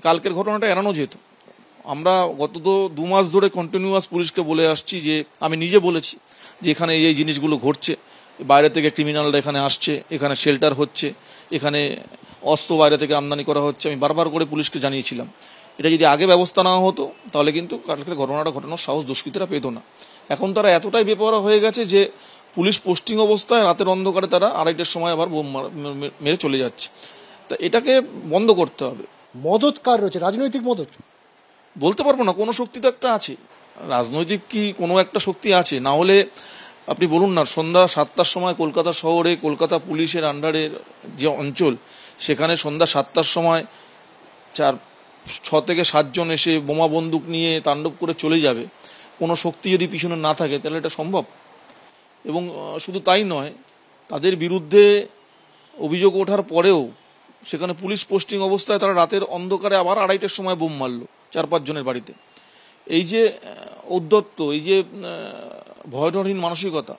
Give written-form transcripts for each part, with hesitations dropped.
কালকের ঘটনাটা এড়ানো যেত। আমরা গত তো 2 মাস ধরে কন্টিনিউয়াস পুলিশকে বলে আসছি, যে আমি নিজে বলেছি যে এখানে এই জিনিসগুলো ঘটছে, বাইরে থেকে ক্রিমিনালরা এখানে আসছে, এখানে শেল্টার হচ্ছে, এখানে অস্ত্র বাইরে থেকে আমদানি করা হচ্ছে। আমি বারবার করে পুলিশকে জানিয়েছিলাম। এটা যদি আগে ব্যবস্থা নেওয়া হতো তাহলে কিন্তু কালকের ঘটনাটা ঘটানোর সাহস দুষ্কৃতীরা পেত না। এখন তারা এতটাই বেপরোয়া হয়ে গেছে যে পুলিশ পোস্টিং অবস্থায় রাতের অন্ধকারে তারা 2:30টার সময় আবার বোম মেরে চলে যাচ্ছে। তা এটাকে বন্ধ করতে হবে। মদত কার রয়েছে? রাজনৈতিক মদত বলতে পারবো না, কোনো শক্তি তো একটা আছে। রাজনৈতিক কি কোনো একটা শক্তি আছে? না হলে আপনি বলুন না, সন্ধ্যা 7টার সময় কলকাতা শহরে, কলকাতা পুলিশের আন্ডারের যে অঞ্চল, সেখানে সন্ধ্যা 7টার সময় 6 থেকে 7 জন এসে বোমা বন্দুক নিয়ে তাণ্ডব করে চলে যাবে। কোনো শক্তি যদি পিছনে না থাকে তাহলে এটা সম্ভব? এবং শুধু তাই নয়, তাদের বিরুদ্ধে অভিযোগ ওঠার পরেও সেখানে পুলিশ পোস্টিং অবস্থায় তারা রাতের অন্ধকারে আবার 2:30টার সময় বোম মারল 4-5 জনের বাড়িতে। এই যে ঔদ্ধত্য, এই যে ভয়ডরহীন মানসিকতা,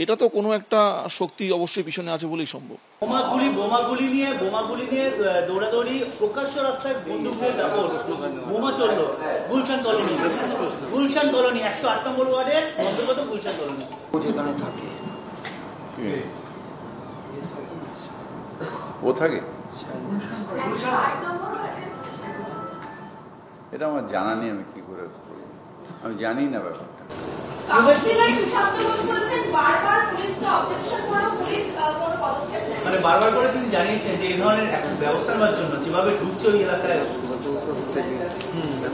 এটা তো কোনো একটা শক্তি অবশ্যই পিছনে আছে বলেই সম্ভব। বোমাগুলি নিয়ে দৌড়াদৌড়ি, প্রকাশ্য রাস্তায় বন্দুক নিয়ে বোমা চলল গুলশান কলোনি 108 নম্বর ওয়ার্ডের অন্তর্গত গুলশান কলোনি। যেখানে থাকে ও থাকে, এটা আমার জানা নেই। আমি কি করে করবো, আমি জানি না ব্যাপারটা। মানে বারবার করে তিনি জানিয়েছেন যে এই ধরনের ব্যবস্থা নেওয়ার জন্য, যেভাবে ঢুকছে ওই এলাকায়,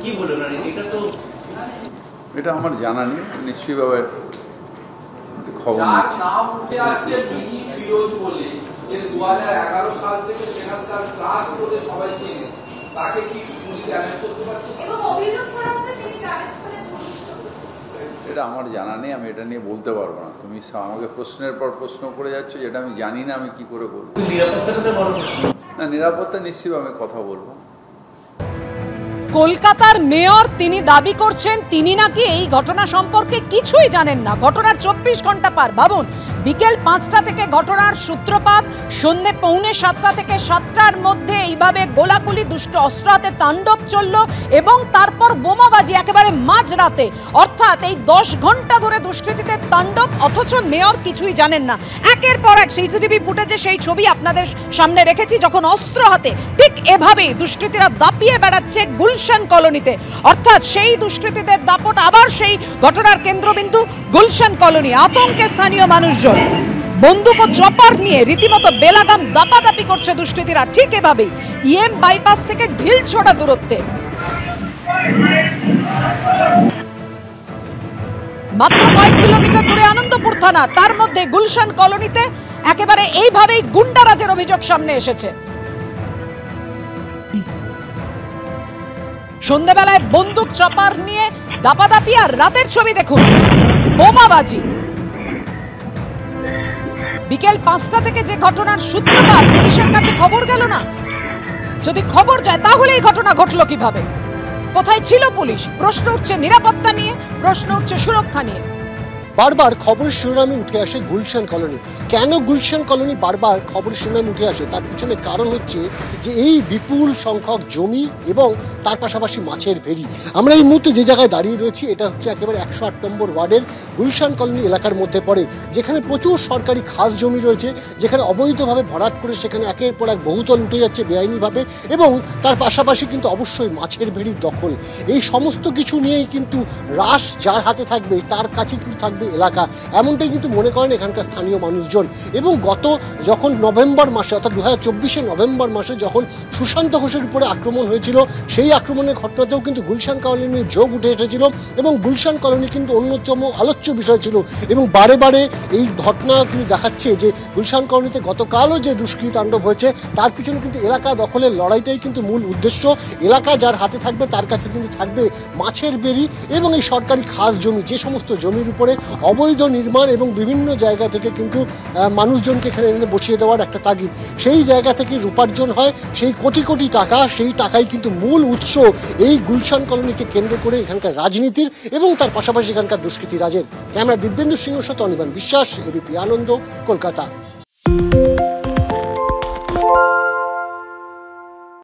কি বললেন? এটা তো এটা আমার জানা নেই, নিশ্চয়ই ভাবে খবর নিচ্ছি। 2011 সাল থেকে সেখানকার ক্লাস করে সবাই চেনে, তাকে কি পুলিশ অ্যারেস্ট করতে পারছে? এটা আমার জানা নেই, আমি এটা নিয়ে বলতে পারবো না। তুমি আমাকে প্রশ্নের পর প্রশ্ন করে যাচ্ছ, যেটা আমি জানি না, আমি কি করে বলবো? না, নিরাপত্তা নিশ্চয়ই আমি কথা বলবো। কলকাতার মেয়র তিনি দাবি করছেন তিনি নাকি এই ঘটনা সম্পর্কে কিছুই জানেন না। ঘটনার 24 ঘন্টা পার। ভাবুন, বিকেল 5টা থেকে ঘটনার সূত্রপাত, সন্ধ্যে 6:45 থেকে 7টার মধ্যে এইভাবে গোলাগুলি, দুষ্ট অস্ত্র হাতে তাণ্ডব চলল এবং তারপর বোমাবাজি একেবারে মাঝরাতে। অর্থাৎ এই 10 ঘন্টা ধরে দুষ্কৃতীদের তাণ্ডব, অথচ মেয়র কিছুই জানেন না। একের পর এক সিসিটিভি ফুটেজে সেই ছবি আপনাদের সামনে রেখেছি, যখন অস্ত্র হাতে ঠিক এভাবেই দুষ্কৃতীরা দাপিয়ে বেড়াচ্ছে গুলশান কলোনিতে। অর্থাৎ সেই দুষ্কৃতীদের দাপট আবার সেই ঘটনার কেন্দ্রবিন্দু গুলশান কলোনি। আতঙ্কে স্থানীয় মানুষজন, বন্দুক ও চপার নিয়ে রীতিমতো বেলাগাম দাপাদাপি করছে দুষ্কৃতীরা। ঠিক এভাবেই ইএম বাইপাস থেকে ঢিলছোড়া দূরত্বে মাত্র কয়েক কিলোমিটার দূরে আনন্দপুর থানা, তার মধ্যে গুলশান কলোনিতে একেবারে এইভাবেই গুন্ডারাজের অভিযোগ সামনে এসেছে। সন্ধ্যাবেলায় বন্দুক চপার নিয়ে দাপাদাপি, আর রাতের ছবি দেখুন, বোমাবাজি। বিকেল 5টা থেকে যে ঘটনার সূত্রপাত, পুলিশের কাছে খবর গেল না। যদি খবর যায় তাহলে এই ঘটনা ঘটলো কিভাবে? কোথায় ছিল পুলিশ? প্রশ্ন উঠছে নিরাপত্তা নিয়ে, প্রশ্ন উঠছে সুরক্ষা নিয়ে। বারবার খবরের শিরোনামে উঠে আসে গুলশান কলোনি। কেন গুলশান কলোনি বারবার খবরের শিরোনামে উঠে আসে? তার পিছনে কারণ হচ্ছে যে এই বিপুল সংখ্যক জমি এবং তার পাশাপাশি মাছের ভেড়ি। আমরা এই মুহূর্তে যে জায়গায় দাঁড়িয়ে রয়েছি, এটা হচ্ছে একেবারে 108 নম্বর ওয়ার্ডের গুলশান কলোনি এলাকার মধ্যে পড়ে, যেখানে প্রচুর সরকারি খাস জমি রয়েছে, যেখানে অবৈধভাবে ভরাট করে সেখানে একের পর এক বহুতল উঠে যাচ্ছে বেআইনিভাবে, এবং তার পাশাপাশি কিন্তু অবশ্যই মাছের ভেড়ির দখল। এই সমস্ত কিছু নিয়েই কিন্তু রাশ যার হাতে থাকবে তার কাছে কিন্তু থাকবে এলাকা, এমনটাই কিন্তু মনে করেন এখানকার স্থানীয় মানুষজন। এবং গত যখন নভেম্বর মাসে, অর্থাৎ 2024 নভেম্বর মাসে যখন সুশান্ত ঘোষের উপরে আক্রমণ হয়েছিল, সেই আক্রমণের ঘটনাতেও কিন্তু গুলশান কলোনির যোগ উঠে এসেছিল এবং গুলশান কলোনি কিন্তু অন্যতম আলোচ্য বিষয় ছিল। এবং বারে বারে এই ঘটনা কিন্তু দেখাচ্ছে যে গুলশান কলোনিতে গতকালও যে দুষ্কৃতী তাণ্ডব হয়েছে, তার পিছনে কিন্তু এলাকা দখলের লড়াইটাই কিন্তু মূল উদ্দেশ্য। এলাকা যার হাতে থাকবে তার কাছে কিন্তু থাকবে মাছের বেড়ি এবং এই সরকারি খাস জমি, যে সমস্ত জমির উপরে অবৈধ নির্মাণ এবং বিভিন্ন জায়গা থেকে কিন্তু মানুষজনকে এখানে এনে বসিয়ে দেওয়ার একটা তাগিদ, সেই জায়গা থেকে উপার্জন হয় সেই কোটি কোটি টাকা। সেই টাকাই কিন্তু মূল উৎস এই গুলশান কলোনিকে কেন্দ্র করে এখানকার রাজনীতির এবং তার পাশাপাশি এখানকার দুষ্কৃতী রাজের। ক্যামেরা দিব্যেন্দু সিংহ সাথে অনির্বাণ বিশ্বাস, এবিপি আনন্দ, কলকাতা।